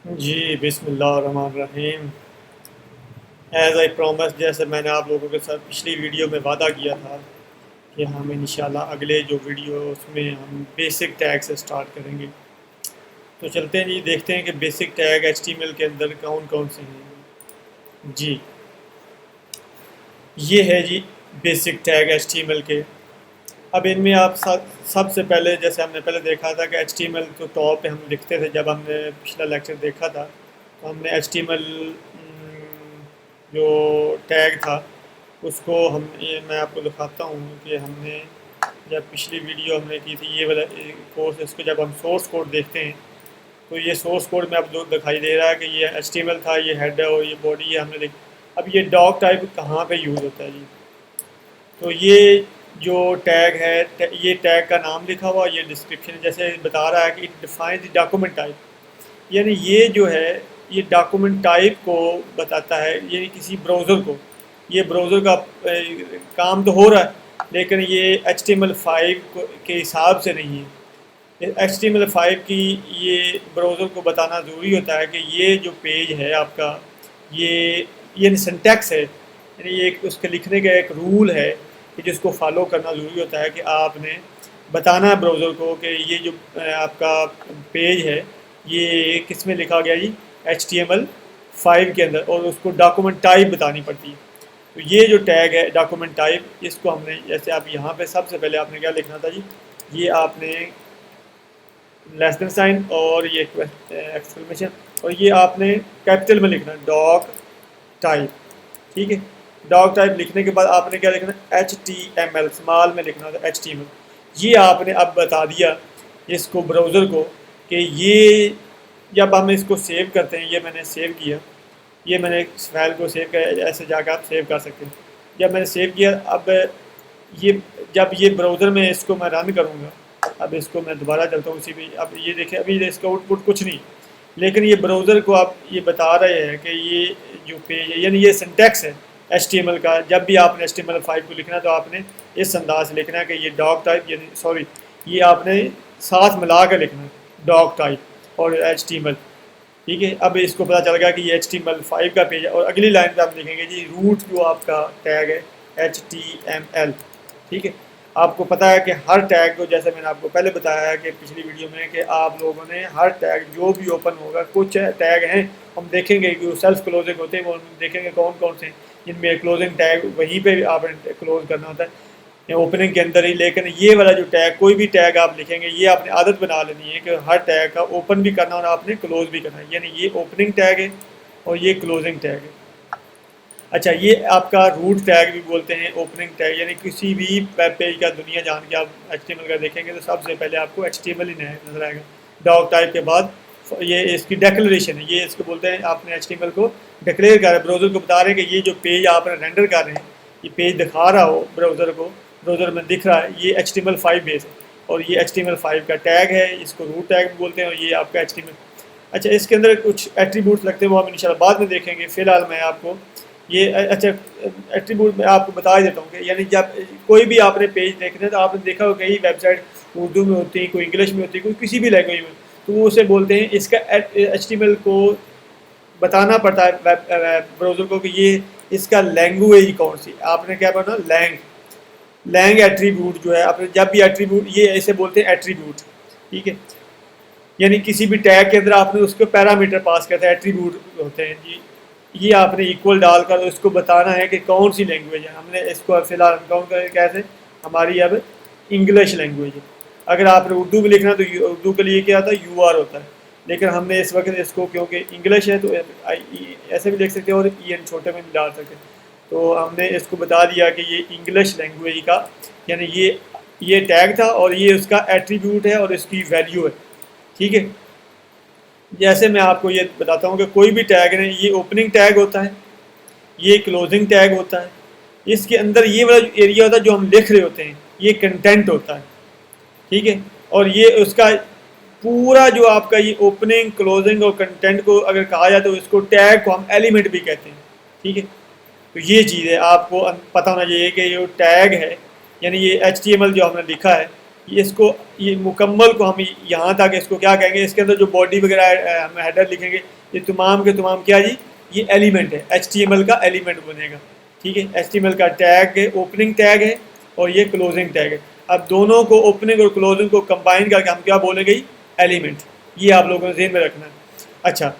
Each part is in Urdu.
جی بسم اللہ الرحمن الرحیم. ایز آئی پرومس، جیسے میں نے آپ لوگوں کے ساتھ پچھلی ویڈیو میں وعدہ کیا تھا کہ ہم انشاءاللہ اگلے جو ویڈیو اس میں ہم بیسک ٹیگ سے سٹارٹ کریں گے. تو چلتے ہیں جی، دیکھتے ہیں کہ basic tag H T M L کے اندر کون کون سے ہیں. جی یہ ہے جی basic tag H T M L کے. اب ان میں آپ سب سے پہلے، جیسے ہم نے پہلے دیکھا تھا کہ ایچ ٹی ایم ایل تو ٹاپ پہ ہم لکھتے تھے. جب ہم نے پچھلا لیکچر دیکھا تھا تو ہم نے ایچ ٹی ایم ایل جو ٹیگ تھا اس کو میں آپ کو دکھاتا ہوں کہ ہم نے جب پچھلی ویڈیو ہم نے کی تھی یہ والا کورس، اس کو جب ہم سورس کوڈ دیکھتے ہیں تو یہ سورس کوڈ میں اب دکھائی دے رہا ہے کہ یہ ایچ ٹی ایم ایل تھا، یہ ہیڈ ہے اور یہ باڈی ہے. ہم نے اب یہ ڈاگ ٹائپ کہاں پہ یوز ہوتا ہے جی؟ تو یہ جو ٹیگ ہے، یہ ٹیگ کا نام لکھا ہوا، یہ ڈسکرپشن جیسے بتا رہا ہے کہ it defines the document type, یعنی یہ جو ہے یہ ڈاکومنٹ ٹائپ کو بتاتا ہے. یعنی کسی براؤزر کو، یہ براؤزر کا کام تو ہو رہا ہے لیکن یہ ایچ ٹی ایم ایل 5 کے حساب سے نہیں ہے. ایچ ٹی ایم ایل 5 کی یہ براؤزر کو بتانا ضروری ہوتا ہے کہ یہ جو پیج ہے آپ کا، یہ سنٹیکس ہے، یعنی یہ اس کے لکھنے کا ایک رول ہے کہ جس کو فالو کرنا ضروری ہوتا ہے. کہ آپ نے بتانا ہے براؤزر کو کہ یہ جو آپ کا پیج ہے یہ کس میں لکھا گیا جی؟ ایچ ٹی ایم ایل 5 کے اندر، اور اس کو ڈاکومنٹ ٹائپ بتانی پڑتی ہے. تو یہ جو ٹیگ ہے ڈاکومنٹ ٹائپ، اس کو ہم نے جیسے آپ یہاں پہ سب سے پہلے آپ نے کیا لکھنا تھا جی؟ یہ آپ نے لیس دین سائن اور یہ ایکسکلیمیشن، اور یہ آپ نے کیپٹل میں لکھنا ڈاک ٹائپ. ٹھیک ہے، ڈاگ ٹائپ لکھنے کے بعد آپ نے کیا لکھنا ہے؟ H T M L small میں لکھنا تھا، ایچ ٹی ایم ایل. یہ آپ نے اب بتا دیا اس کو براؤزر کو کہ یہ جب ہم اس کو سیو کرتے ہیں، یہ میں نے سیو کیا، یہ میں نے اس فائل کو سیو کیا، ایسے جا کے آپ سیو کر سکتے ہیں. جب میں نے سیو کیا، اب یہ جب یہ براؤزر میں اس کو میں رن کروں گا، اب اس کو میں دوبارہ چلتا ہوں اسی پہ. اب یہ دیکھیں ابھی اس کا آؤٹ پٹ کچھ نہیں، لیکن یہ براؤزر کو آپ یہ بتا رہے ہیں کہ یہ جو پیج ہے، یعنی یہ سنٹیکس ہے ایچ ٹی ایم ایل کا. جب بھی آپ نے ایچ ٹی ایم ایل 5 کو لکھنا ہے تو آپ نے اس انداز سے لکھنا ہے کہ یہ ڈاگ ٹائپ، یعنی سوری یہ آپ نے ساتھ ملا کے لکھنا ہے ڈاگ ٹائپ اور ایچ ٹی ایم ایل. ٹھیک ہے، اب اس کو پتہ چل گیا کہ یہ ایچ ٹی ایم ایل 5 کا پیج ہے. اور اگلی لائن پہ آپ لکھیں گے جی روٹ جو آپ کا ٹیگ ہے ایچ ٹی ایم ایل. ٹھیک ہے، آپ کو پتہ ہے کہ ہر ٹیگ کو، جیسے میں نے آپ کو پہلے بتایا ہے کہ پچھلی ویڈیو میں، کہ آپ لوگوں نے ہر ٹیگ جو بھی اوپن ہوگا، کچھ ٹیگ ہیں ہم دیکھیں گے کہ سیلف کلوزنگ ہوتے ہیں، وہ دیکھیں گے کون کون سے ہیں جن میں کلوزنگ ٹیگ وہیں پہ آپ نے کلوز کرنا ہوتا ہے اوپننگ کے اندر ہی. لیکن یہ والا جو ٹیگ، کوئی بھی ٹیگ آپ لکھیں گے، یہ آپ نے عادت بنا لینی ہے کہ ہر ٹیگ کا اوپن بھی کرنا اور آپ نے کلوز بھی کرنا ہے. یعنی یہ اوپننگ ٹیگ ہے اور یہ کلوزنگ ٹیگ ہے. اچھا، یہ آپ کا روٹ ٹیگ بھی بولتے ہیں اوپننگ ٹیگ، یعنی کسی بھی ویب پیج کا دنیا جان کے آپ ایچ ٹی ایم ایل کا دیکھیں گے تو سب سے پہلے آپ کو ایچ ٹی ایم ایل ہی نظر آئے گا. ڈاگ ٹائپ کے بعد یہ اس کی ڈیکلریشن ہے، یہ اس کو بولتے ہیں آپ نے ایچ ٹی ایم ایل کو ڈکلیئر کر رہے ہیں، براؤزر کو بتا رہے ہیں کہ یہ جو پیج آپ نے رینڈر کر رہے ہیں، یہ پیج دکھا رہا ہو براؤزر کو، براؤزر میں دکھ رہا ہے، یہ ایچ ٹی ایم ایل 5 بیس ہے اور یہ ایچ ٹی ایم ایل 5 کا ٹیگ ہے. اس کو روٹ ٹیگ بولتے ہیں اور یہ آپ کا ایچ ٹی ایم ایل. اچھا، اس کے اندر کچھ ایٹریبیوٹس لگتے ہیں، وہ ہم انشاءاللہ بعد میں دیکھیں گے. فی الحال میں آپ کو یہ اچھا ایٹریبیوٹ میں آپ کو بتا ہی دیتا ہوں کہ یعنی جب کوئی بھی آپ نے پیج دیکھنا ہے تو آپ نے دیکھا ہو کئی ویب سائٹ اردو میں ہوتی ہے، کوئی انگلش میں ہوتی ہے، کوئی کسی بھی لینگویج میں، تو وہ اسے بولتے ہیں، اس کا ایچ ٹی ایم ایل کو بتانا پڑتا ہے براؤزر کو کہ یہ اس کا لینگویج کون سی. آپ نے کیا پڑھنا؟ لینگ ایٹریبیوٹ جو ہے آپ نے جب بھی ایٹریبیوٹ، یہ ایسے بولتے ہیں ایٹریبیوٹ. ٹھیک ہے، یعنی کسی بھی ٹیگ کے اندر آپ نے اس کو پیرامیٹر پاس کرتے ہیں، ایٹریبیوٹ ہوتے ہیں جی. یہ آپ نے ایکول ڈال کر اس کو بتانا ہے کہ کون سی لینگویج ہے. ہم نے اس کو فی الحال کاؤنٹ کریں کیسے، ہماری اب انگلش لینگویج ہے. اگر آپ نے اردو میں لکھنا تو اردو کے لیے کیا ہوتا ہے؟ یو آر ہوتا ہے. لیکن ہم نے اس وقت اس کو کیونکہ انگلش ہے تو ایسے بھی لکھ سکتے ہیں اور ای این چھوٹے میں بھی ڈال سکتے ہیں. تو ہم نے اس کو بتا دیا کہ یہ انگلش لینگویج کا، یعنی یہ ٹیگ تھا اور یہ اس کا ایٹریبیوٹ ہے اور اس کی ویلیو ہے. ٹھیک ہے، جیسے میں آپ کو یہ بتاتا ہوں کہ کوئی بھی ٹیگ نہیں، یہ اوپننگ ٹیگ ہوتا ہے، یہ کلوزنگ ٹیگ ہوتا ہے. اس کے اندر یہ والا ایریا ہوتا ہے جو ہم لکھ رہے ہوتے ہیں، یہ کنٹینٹ ہوتا ہے. ٹھیک ہے، اور یہ اس کا پورا جو آپ کا یہ اوپننگ، کلوزنگ اور کنٹینٹ کو اگر کہا جائے تو اس کو ٹیگ کو ہم ایلیمنٹ بھی کہتے ہیں. ٹھیک ہے، تو یہ چیز ہے آپ کو پتہ ہونا چاہیے کہ یہ ٹیگ ہے، یعنی یہ ایچ ٹی ایم ایل جو ہم نے لکھا ہے اس کو یہ مکمل کو ہم یہاں تک اس کو کیا کہیں گے، اس کے اندر جو باڈی وغیرہ ہم ہیڈر لکھیں گے یہ تمام کے تمام کیا جی، یہ ایلیمنٹ ہے، ایچ ٹی ایم ایل کا ایلیمنٹ بنے گا، ٹھیک ہے۔ ایچ ٹی ایم ایل کا ٹیگ ہے، اوپننگ ٹیگ ہے اور یہ کلوزنگ ٹیگ ہے۔ اب دونوں کو اوپننگ اور کلوزنگ کو کمبائن کر کے ہم کیا بولیں گے، ایلیمنٹ، یہ آپ لوگوں نے ذہن میں رکھنا ہے۔ اچھا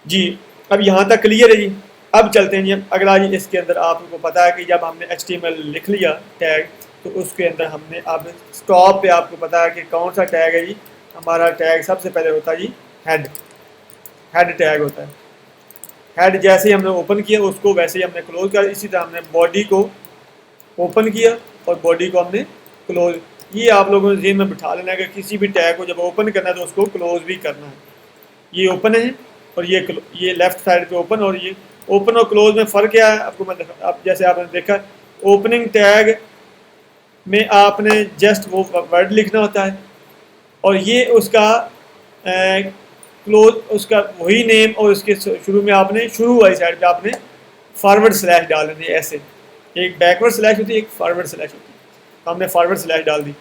جی، اب یہاں تک کلیئر ہے جی۔ اب چلتے ہیں جی اگلا جی، اس کے اندر آپ کو پتا ہے کہ جب ہم نے ایچ ٹی ایم ایل لکھ لیا ٹیگ، تو اس کے اندر ہم نے اب اسٹاپ پہ آپ کو پتا ہے کہ کون سا ٹیگ ہے جی، ہمارا ٹیگ سب سے پہلے ہوتا ہے جی ہیڈ، ہیڈ ٹیگ ہوتا ہے۔ ہیڈ جیسے ہی ہم نے اوپن کیا اس کو ویسے ہی ہم نے کلوز کیا، اسی طرح ہم نے باڈی کو اوپن کیا اور باڈی کو ہم نے کلوز۔ یہ آپ لوگوں نے ذہن میں بٹھا لینا ہے کہ کسی بھی ٹیگ کو جب اوپن کرنا ہے تو اس کو کلوز بھی کرنا ہے۔ یہ اوپن ہے اور یہ لیفٹ سائڈ پہ اوپن، اور یہ اوپن اور کلوز میں فرق کیا ہے آپ کو میں اب جیسے آپ نے دیکھا اوپننگ ٹیگ میں آپ نے جسٹ وہ ورڈ لکھنا ہوتا ہے، اور یہ اس کا کلوز اس کا وہی نیم، اور اس کے شروع میں آپ نے شروع والی سائڈ پہ آپ نے فارورڈ سلیش ڈال دیں، ایسے ایک بیکورڈ سلیش ہوتی ہے ایک فارورڈ سلیش ہوتی ہے، ہم نے فارورڈ سلیش ڈال دی،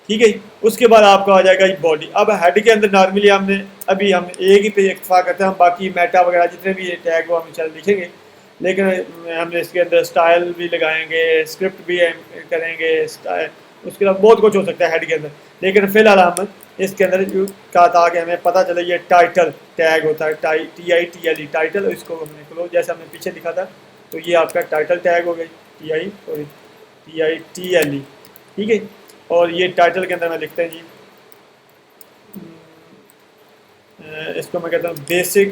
ٹھیک ہے۔ اس کے بعد آپ کا آ جائے گا باڈی۔ اب ہیڈ کے اندر نارملی ہم نے ابھی ہم ایک ہی پہ اکتفا کرتے ہیں، ہم باقی میٹا وغیرہ جتنے بھی ٹیگ وہ ہم چل لکھیں گے، لیکن ہم نے اس کے اندر اسٹائل بھی لگائیں گے، اسکرپٹ بھی کریں گے، اس کے علاوہ بہت کچھ ہو سکتا ہے ہیڈ کے اندر، لیکن فی الحال ہم اس کے اندر کہا تھا کہ ہمیں پتہ چلے یہ ٹائٹل ٹیگ ہوتا ہے، T I T L E title, اس کو ہم نے کلوز جیسے ہم نے پیچھے لکھا تھا، تو یہ آپ کا ٹائٹل ٹیگ ہو گئی، ٹی آئی ٹی ایل ای، ٹھیک ہے۔ اور یہ ٹائٹل کے اندر میں لکھتے ہیں جی، اس کو میں کہتا ہوں basic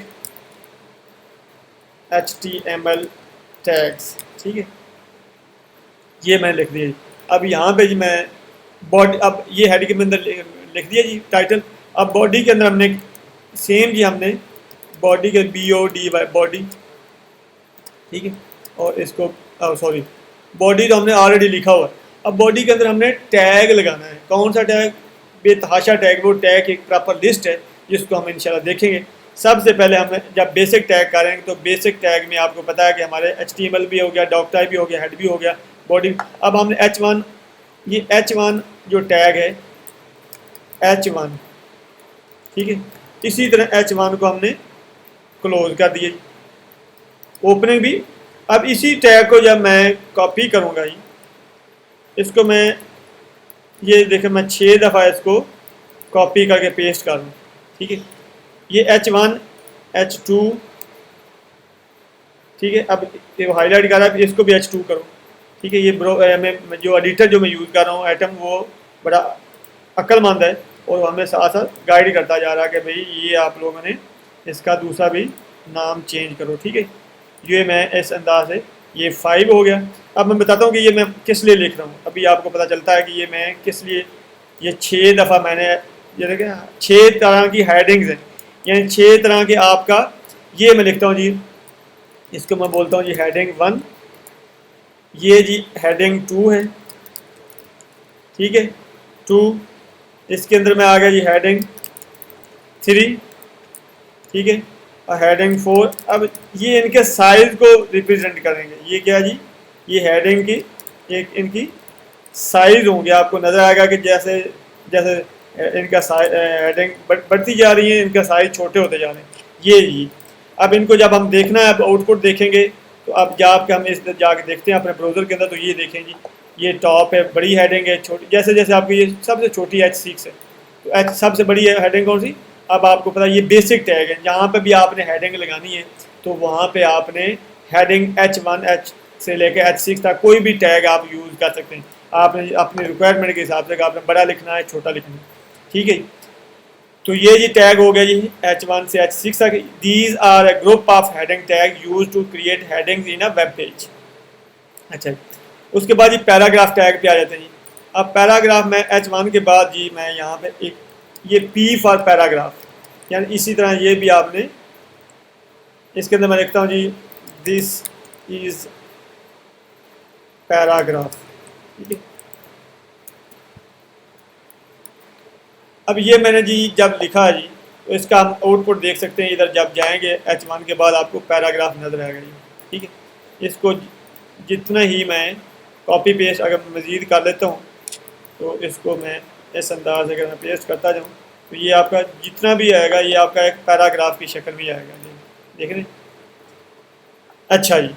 H T M L tags, ٹھیک ہے، یہ میں نے لکھ دیا جی۔ اب یہاں پہ جی میں باڈی، اب یہ ہیڈ کے اندر لکھ دیا جی ٹائٹل۔ اب باڈی کے اندر ہم نے سیم جی، ہم نے باڈی کے B O D Y body, ٹھیک ہے، اور اس کو سوری باڈی تو ہم نے آلریڈی لکھا ہوا ہے۔ اب باڈی کے اندر ہم نے ٹیگ لگانا ہے، کون سا ٹیگ، بے تحاشا ٹیگ، وہ ٹیگ ایک پراپر لسٹ ہے جس کو ہم انشاءاللہ دیکھیں گے۔ سب سے پہلے ہم جب بیسک ٹیگ کریں گے تو بیسک ٹیگ میں آپ کو پتا ہے کہ ہمارے ایچ ٹی ایم ایل بھی ہو گیا، ڈاک ٹائپ بھی ہو گیا، ہیڈ بھی ہو گیا، باڈی۔ اب ہم نے ایچ ون، یہ ایچ ون جو ٹیگ ہے ایچ ون، ٹھیک ہے، اسی طرح ایچ ون کو ہم نے کلوز کر دیے، اوپننگ بھی۔ اب اسی ٹیگ کو جب میں کاپی کروں گا، اس کو میں یہ دیکھیں میں 6 دفعہ اس کو کاپی کر کے پیسٹ کر دوں، ٹھیک ہے۔ یہ ایچ ون، ایچ ٹو، ٹھیک ہے، اب یہ ہائی لائٹ کر رہا ہے، اس کو بھی ایچ ٹو کرو، ٹھیک ہے۔ یہ میں جو ایڈیٹر جو میں یوز کر رہا ہوں ایٹم، وہ بڑا عقل مند ہے اور ہمیں ساتھ ساتھ گائیڈ کرتا جا رہا ہے کہ بھئی یہ آپ لوگوں نے اس کا دوسرا بھی نام چینج کرو، ٹھیک ہے۔ یہ میں اس انداز سے یہ 5 ہو گیا۔ اب میں بتاتا ہوں کہ یہ میں کس لیے لکھ رہا ہوں، ابھی آپ کو پتہ چلتا ہے کہ یہ میں کس لیے، یہ 6 دفعہ میں نے یہ دیکھیں 6 طرح کی ہیڈنگز ہیں، یعنی 6 طرح کے آپ کا، یہ میں لکھتا ہوں جی، اس کو میں بولتا ہوں جی ہیڈنگ 1، یہ جی ہیڈنگ 2 ہے، ٹھیک ہے 2، اس کے اندر میں آ گیا جی ہیڈنگ 3، ٹھیک ہے، اور ہیڈنگ 4۔ اب یہ ان کے سائز کو ریپرزینٹ کریں گے، یہ کیا جی، یہ ہیڈنگ کی ایک ان کی سائز ہوں گے، آپ کو نظر آئے گا کہ جیسے جیسے ان کا ہیڈنگ بڑھتی جا رہی ہیں، ان کا سائز چھوٹے ہوتے جا رہے ہیں، یہ جی۔ اب ان کو جب ہم دیکھنا ہے، اب آؤٹ پٹ دیکھیں گے، تو اب جا کے ہم اس جا کے دیکھتے ہیں اپنے براؤزر کے اندر، تو یہ دیکھیں جی، یہ ٹاپ ہے، بڑی ہیڈنگ ہے، چھوٹی جیسے جیسے آپ کی یہ سب سے چھوٹی H6 ہے، تو ایچ سب سے بڑی ہیڈنگ کون سی؟ اب آپ کو پتا یہ بیسک ٹیگ ہے، جہاں پہ بھی آپ نے ہیڈنگ لگانی ہے تو وہاں پہ آپ نے ہیڈنگ H1 H سے لے کے H6 تک کوئی بھی ٹیگ آپ یوز کر سکتے ہیں، آپ نے اپنی ریکوائرمنٹ کے حساب سے آپ نے بڑا لکھنا ہے چھوٹا لکھنا ہے، ٹھیک ہے۔ تو یہ جی ٹیگ ہو گیا جی H1 سے H6 تک۔ These are a group of heading tag use to create heading in a web page. اچھا، اس کے بعد جی پیراگراف ٹیگ پہ آ جاتے ہیں جی۔ اب پیراگراف میں H1 کے بعد جی میں یہاں پہ ایک یہ P فار پیراگراف، یعنی اسی طرح یہ بھی آپ نے اس کے اندر میں لکھتا ہوں جی دس از پیراگراف، ٹھیک ہے۔ اب یہ میں نے جی جب لکھا جی تو اس کا ہم آؤٹ پٹ دیکھ سکتے ہیں، ادھر جب جائیں گے H1 کے بعد آپ کو پیراگراف نظر آئے گا جی، ٹھیک ہے۔ اس کو جتنا ہی میں کاپی پیسٹ اگر مزید کر لیتا ہوں تو اس کو میں اس انداز سے اگر میں پیسٹ کرتا جاؤں تو یہ آپ کا جتنا بھی آئے گا یہ آپ کا ایک پیراگراف کی شکل میں آئے گا جی، دیکھ رہے ہیں؟ اچھا جی،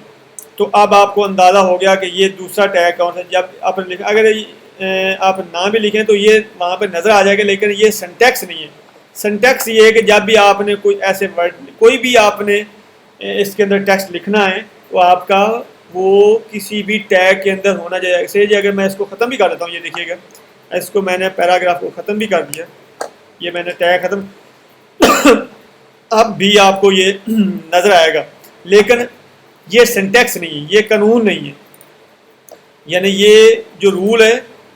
تو اب آپ کو اندازہ ہو گیا کہ یہ دوسرا ٹیگ کون سا، جب آپ نے لکھا اگر آپ نہ بھی لکھیں تو یہ وہاں پہ نظر آ جائے گا، لیکن یہ سنٹیکس نہیں ہے۔ سنٹیکس یہ ہے کہ جب بھی آپ نے کوئی ایسے ورڈ کوئی بھی آپ نے اس کے اندر ٹیکسٹ لکھنا ہے تو آپ کا وہ کسی بھی ٹیگ کے اندر ہونا چاہیے۔ سے جی اگر میں اس کو ختم بھی کر دیتا ہوں، یہ دیکھیے گا اس کو میں نے پیراگراف کو ختم بھی کر دیا، یہ میں نے ٹیگ ختم اب بھی آپ کو یہ نظر آئے گا، لیکن یہ سنٹیکس نہیں ہے، یہ قانون نہیں ہے، یعنی یہ جو رول ہے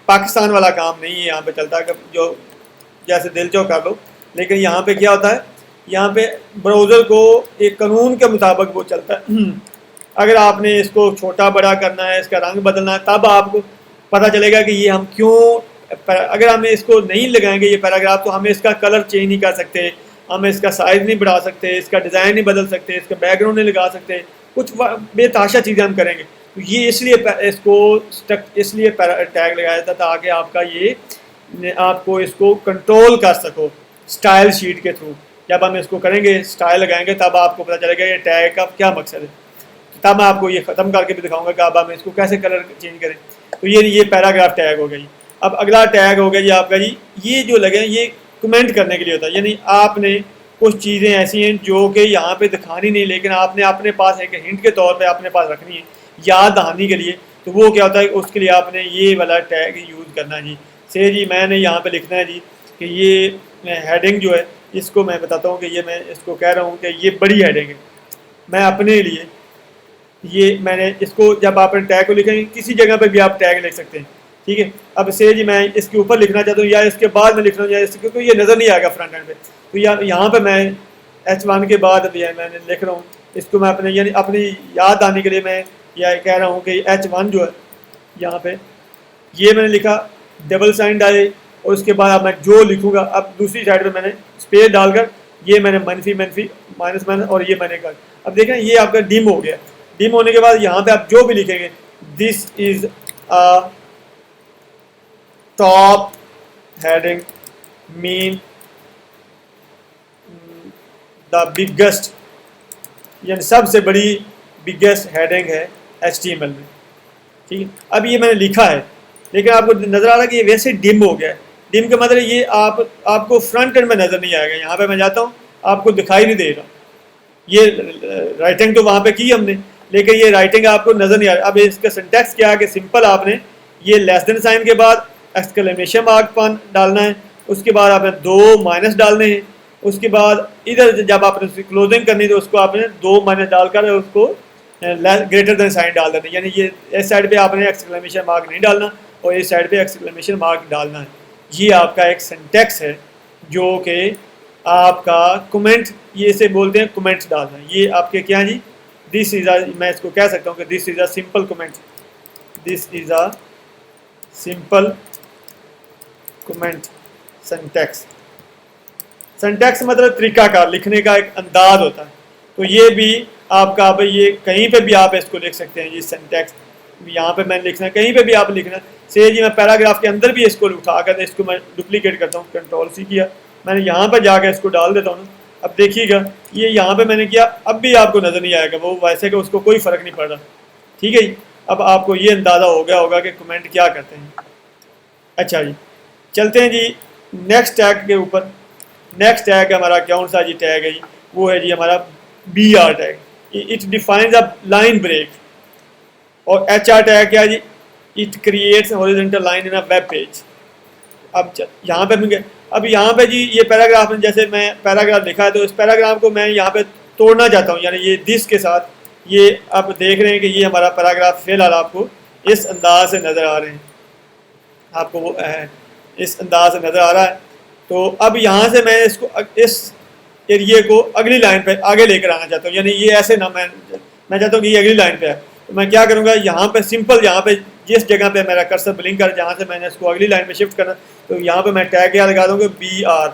پاکستان والا کام نہیں ہے یہاں پہ چلتا کہ جو جیسے دل چو کر لو، لیکن یہاں پہ کیا ہوتا ہے، یہاں پہ براؤزر کو ایک قانون کے مطابق وہ چلتا ہے۔ اگر آپ نے اس کو چھوٹا بڑا کرنا ہے، اس کا رنگ بدلنا ہے، تب آپ کو پتہ چلے گا کہ یہ ہم کیوں، اگر ہم اس کو نہیں لگائیں گے یہ پیراگراف تو ہم اس کا کلر چینج نہیں کر سکتے، ہم اس کا سائز نہیں بڑھا سکتے، اس کا ڈیزائن نہیں بدل سکتے، اس کا بیک گراؤنڈ نہیں لگا سکتے، کچھ بے تحاشا چیزیں ہم کریں گے۔ تو یہ اس لیے اس کو اس لیے ٹیگ لگایا تھا تاکہ آپ کا یہ آپ کو اس کو کنٹرول کر سکو سٹائل شیٹ کے تھرو۔ جب ہم اس کو کریں گے سٹائل لگائیں گے تب آپ کو پتہ چلے گا یہ ٹیگ کا کیا مقصد ہے، تب میں آپ کو یہ ختم کر کے بھی دکھاؤں گا کہ اب ہم اس کو کیسے کلر چینج کریں۔ تو یہ پیراگراف ٹیگ ہو گیا جی۔ اب اگلا ٹیگ ہو گیا جی آپ کا جی، یہ جو لگے یہ کمنٹ کرنے کے لیے ہوتا ہے، یعنی آپ نے کچھ چیزیں ایسی ہیں جو کہ یہاں پہ دکھانی نہیں، لیکن آپ نے اپنے پاس ایک ہنٹ کے طور پہ اپنے پاس رکھنی ہے یاد دہانی کے لیے، تو وہ کیا ہوتا ہے اس کے لیے آپ نے یہ والا ٹیگ یوز کرنا ہے جی۔ سے جی میں نے یہاں پہ لکھنا ہے جی کہ یہ ہیڈنگ جو ہے اس کو میں بتاتا ہوں کہ یہ میں اس کو کہہ رہا ہوں کہ یہ بڑی ہیڈنگ ہے، میں اپنے لیے یہ میں نے اس کو جب آپ نے ٹیگ کو لکھیں گے کسی جگہ پہ بھی آپ ٹیگ لکھ سکتے ہیں، ٹھیک ہے۔ اب سے جی میں اس کے اوپر لکھنا چاہتا ہوں یا اس کے بعد میں لکھنا یا اس کیونکہ یہ نظر نہیں آئے گا فرنٹ اینڈ پہ، تو یہاں پہ میں H1 کے بعد میں نے لکھ رہا ہوں اس کو، میں اپنے یعنی اپنی یاد آنے کے لیے میں یا کہہ رہا ہوں کہ H1 جو ہے یہاں پہ یہ میں نے لکھا ڈبل سائن ڈالے، اور اس کے بعد اب میں جو لکھوں گا اب دوسری سائڈ پہ میں نے اسپیس ڈال کر یہ میں نے منفی مائنس اور یہ میں نے کر، اب دیکھیں یہ آپ کا ڈم ہو گیا۔ ڈم ہونے کے بعد یہاں پہ آپ جو بھی لکھیں گے this is top heading main the biggest, یعنی سب سے بڑی بگیسٹ ہیڈنگ ہے HTML میں، ٹھیک ہے۔ اب یہ میں نے لکھا ہے لیکن آپ کو نظر آ رہا ہے کہ یہ ویسے ڈم ہو گیا ہے، ڈم کا مطلب یہ آپ کو فرنٹ اینڈ میں نظر نہیں آئے گا، یہاں پہ میں جاتا ہوں آپ کو دکھائی نہیں دے گا، یہ رائٹنگ تو وہاں پہ کی ہم نے لیکن یہ رائٹنگ آپ کو نظر نہیں آ رہی۔ اب اس کا سنٹیکس کیا ہے کہ سمپل آپ نے یہ لیس دین سائن کے بعد ایکسکلیمیشن مارک ڈالنا ہے، اس کے بعد آپ نے 2 مائنس ڈالنے ہیں، اس کے بعد ادھر جب آپ نے کلوزنگ کرنی تو اس کو آپ نے 2 مائنس ڈال کر اس کو گریٹر دین سائن ڈال دینا، یعنی یہ اس سائڈ پہ آپ نے ایکسکلیمیشن مارک نہیں ڈالنا اور اس سائڈ پہ ایکسکلیمیشن مارک ڈالنا ہے۔ یہ آپ کا ایک سنٹیکس ہے جو کہ آپ کا کمنٹ، یہ اسے بولتے ہیں کمنٹس ڈالنا، یہ آپ کے کیا جی دس از اے، میں اس کو کہہ سکتا ہوں کہ this is a simple comment, this is a simple comment syntax. Syntax مطلب طریقہ کار، لکھنے کا ایک انداز ہوتا ہے، تو یہ بھی آپ کا یہ کہیں پہ بھی آپ اس کو لکھ سکتے ہیں جی سنٹیکس، یہاں پہ میں لکھنا ہے کہیں پہ بھی آپ لکھنا سے جی میں پیراگراف کے اندر بھی اس کو اٹھا کر اس کو میں ڈپلیکیٹ کرتا ہوں، کنٹرول سی کیا میں نے یہاں پہ جا کے اس کو ڈال دیتا ہوں نا، اب دیکھیے گا یہ یہاں پہ میں نے کیا اب بھی آپ کو نظر نہیں آئے گا، وہ ویسے کہ اس کو کوئی فرق نہیں پڑ رہا، ٹھیک ہے جی۔ اب آپ کو یہ اندازہ ہو گیا ہوگا کہ کمنٹ کیا کرتے ہیں۔ اچھا جی چلتے ہیں جی نیکسٹ ٹیگ کے اوپر۔ نیکسٹ ٹیگ ہمارا کون سا جی ٹیگ ہے جی، وہ ہے جی ہمارا BR tag, it defines a line break, اور HR ٹیگ کیا جی، it creates horizontal line in a web page. اب یہاں پہ یہاں پہ جی یہ پیراگراف میں جیسے میں پیراگراف لکھا ہے تو اس پیراگراف کو میں یہاں پہ توڑنا چاہتا ہوں، یعنی یہ دس کے ساتھ یہ آپ دیکھ رہے ہیں کہ یہ ہمارا پیراگراف فی الحال آپ کو اس انداز سے نظر آ رہے ہیں، آپ کو وہ اس انداز سے نظر آ رہا ہے۔ تو اب یہاں سے میں اس کو اس ایریے کو اگلی لائن پہ آگے لے کر آنا چاہتا ہوں، یعنی یہ ایسے نہ میں چاہتا ہوں کہ یہ اگلی لائن پہ ہے، تو میں کیا کروں گا یہاں پہ سمپل یہاں پہ جس جگہ پہ میرا کرسر بلنک کر جہاں سے میں نے اس کو اگلی لائن میں شفٹ کرنا، تو یہاں پہ میں ٹیگ کیا لگا دوں گا BR۔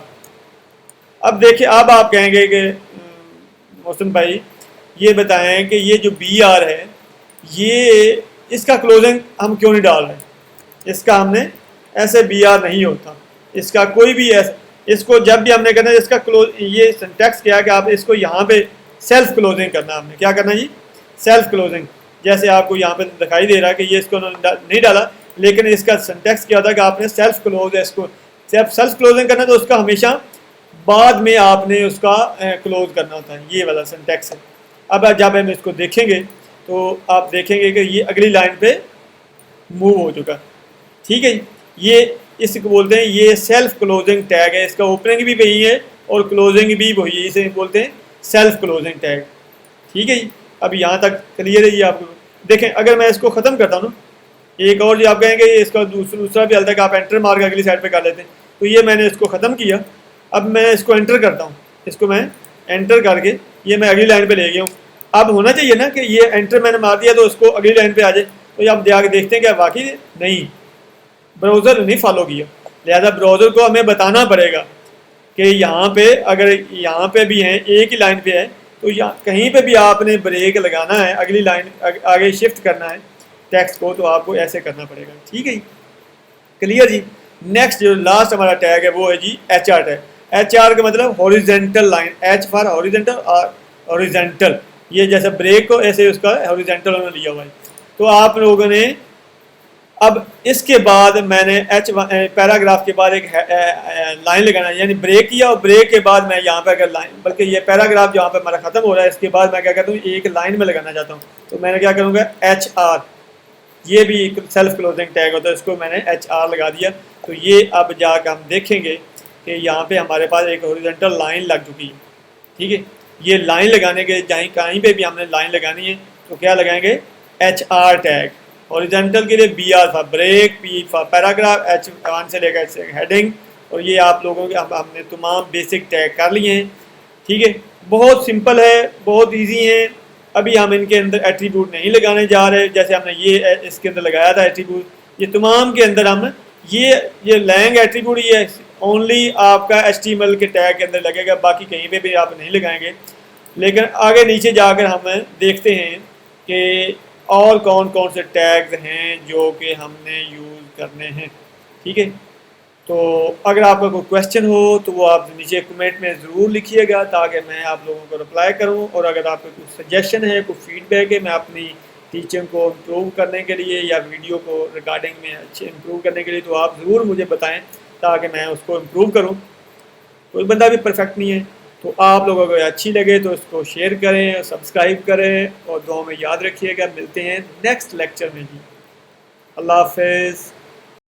اب دیکھیں اب آپ کہیں گے کہ محسن بھائی یہ بتائیں کہ یہ جو BR ہے یہ اس کا کلوزنگ ہم کیوں نہیں ڈال رہے، اس کا ہم نے ایسے BR نہیں ہوتا، اس کا کوئی بھی ایسا، اس کو جب بھی ہم نے کرنا ہے اس کا یہ سنٹیکس کیا کہ آپ اس کو یہاں پہ سیلف کلوزنگ کرنا، ہم نے کیا کرنا جی، سیلف کلوزنگ. جیسے آپ کو یہاں پہ دکھائی دے رہا ہے کہ یہ اس کو نہیں ڈالا، لیکن اس کا سنٹیکس کیا تھا کہ آپ نے سیلف کلوز ہے اس کو، جب سیلف کلوزنگ کرنا تو اس کا ہمیشہ بعد میں آپ نے اس کا کلوز کرنا ہوتا ہے، یہ والا سنٹیکس ہے. اب جب ہم اس کو دیکھیں گے تو آپ دیکھیں گے کہ یہ اگلی لائن پہ موو ہو چکا. ٹھیک ہے جی، یہ اس کو بولتے ہیں یہ سیلف کلوزنگ ٹیگ ہے، اس کا اوپننگ بھی وہی ہے اور کلوزنگ بھی وہی ہے، اسے بولتے ہیں سیلف کلوزنگ ٹیگ. ٹھیک ہے جی، اب یہاں تک کلیئر ہے جی. آپ کو دیکھیں اگر میں اس کو ختم کرتا ہوں نا، ایک اور جو آپ کہیں گے اس کا دوسرا بھی حل ہے کہ آپ انٹر مار کے اگلی سائڈ پہ کر لیتے ہیں. تو یہ میں نے اس کو ختم کیا، اب میں اس کو انٹر کرتا ہوں، اس کو میں انٹر کر کے یہ میں اگلی لائن پہ لے گیا ہوں. اب ہونا چاہیے نا کہ یہ انٹر میں نے مار دیا تو اس کو اگلی لائن پہ آ جائے. تو یہ آپ جا کے دیکھتے ہیں کہ واقعی نہیں، براؤزر نہیں فالو کیا. لہذا براؤزر کو ہمیں بتانا پڑے گا کہ یہاں پہ اگر یہاں پہ بھی ہیں ایک ہی لائن پہ ہے تو کہیں پہ بھی آپ نے بریک لگانا ہے، اگلی لائن آگے شفٹ کرنا ہے ٹیکسٹ کو، تو آپ کو ایسے کرنا پڑے گا. ٹھیک ہے جی، کلیئر جی. نیکسٹ جو لاسٹ ہمارا ٹیگ ہے وہ ہے جی H R tag. H R کا مطلب horizontal line, H for horizontal, horizontal یہ جیسے بریک کو ایسے اس کا ہاریزنٹل انہوں نے لیا ہوا ہے. تو آپ لوگوں نے اب اس کے بعد میں نے پیراگراف کے بعد ایک لائن لگانا ہے، یعنی بریک کیا اور بریک کے بعد میں یہاں پہ اگر لائن، بلکہ یہ پیراگراف جہاں پہ ہمارا ختم ہو رہا ہے اس کے بعد میں کیا کرتا ہوں ایک لائن میں لگانا چاہتا ہوں. تو میں نے کیا کروں گا ایچ آر، یہ بھی ایک سیلف کلوزنگ ٹیگ ہوتا ہے، اس کو میں نے ایچ آر لگا دیا. تو یہ اب جا کے ہم دیکھیں گے کہ یہاں پہ ہمارے پاس ایک ہاریزنٹل لائن لگ چکی ہے. ٹھیک ہے، یہ لائن لگانے کے کہیں پہ بھی ہم نے لائن لگانی ہے تو کیا لگائیں گے ایچ آر ٹیگ. ہاریزنٹل کے لیے B R for break, P for paragraph, H 1 سے لے کر ہیڈنگ. اور یہ آپ لوگوں کے ہم نے تمام بیسک ٹیگ کر لیے ہیں. ٹھیک ہے، بہت سمپل ہے، بہت ایزی ہیں. ابھی ہم ان کے اندر ایٹریبیوٹ نہیں لگانے جا رہے، جیسے ہم نے یہ اس کے اندر لگایا تھا ایٹریبیوٹ. یہ تمام کے اندر ہم یہ لینگ ایٹریبیوٹ یہ اونلی آپ کا ایچ ٹی ایم ایل کے ٹیگ کے اندر لگے گا، باقی کہیں پہ بھی آپ نہیں لگائیں گے. لیکن آگے نیچے جا کر ہم دیکھتے ہیں کہ اور کون کون سے ٹیگز ہیں جو کہ ہم نے یوز کرنے ہیں. ٹھیک ہے، تو اگر آپ کا کوئی کویشچن ہو تو وہ آپ نیچے کمنٹ میں ضرور لکھیے گا تاکہ میں آپ لوگوں کو رپلائی کروں. اور اگر آپ کا کوئی سجیشن ہے، کوئی فیڈ بیک ہے، میں اپنی ٹیچنگ کو امپروو کرنے کے لیے یا ویڈیو کو ریکارڈنگ میں اچھے امپروو کرنے کے لیے، تو آپ ضرور مجھے بتائیں تاکہ میں اس کو امپروو کروں. کوئی بندہ بھی پرفیکٹ نہیں ہے. تو آپ لوگوں کو اچھی لگے تو اس کو شیئر کریں، سبسکرائب کریں اور دعاؤں میں یاد رکھیے گا. ملتے ہیں نیکسٹ لیکچر میں جی. اللہ حافظ.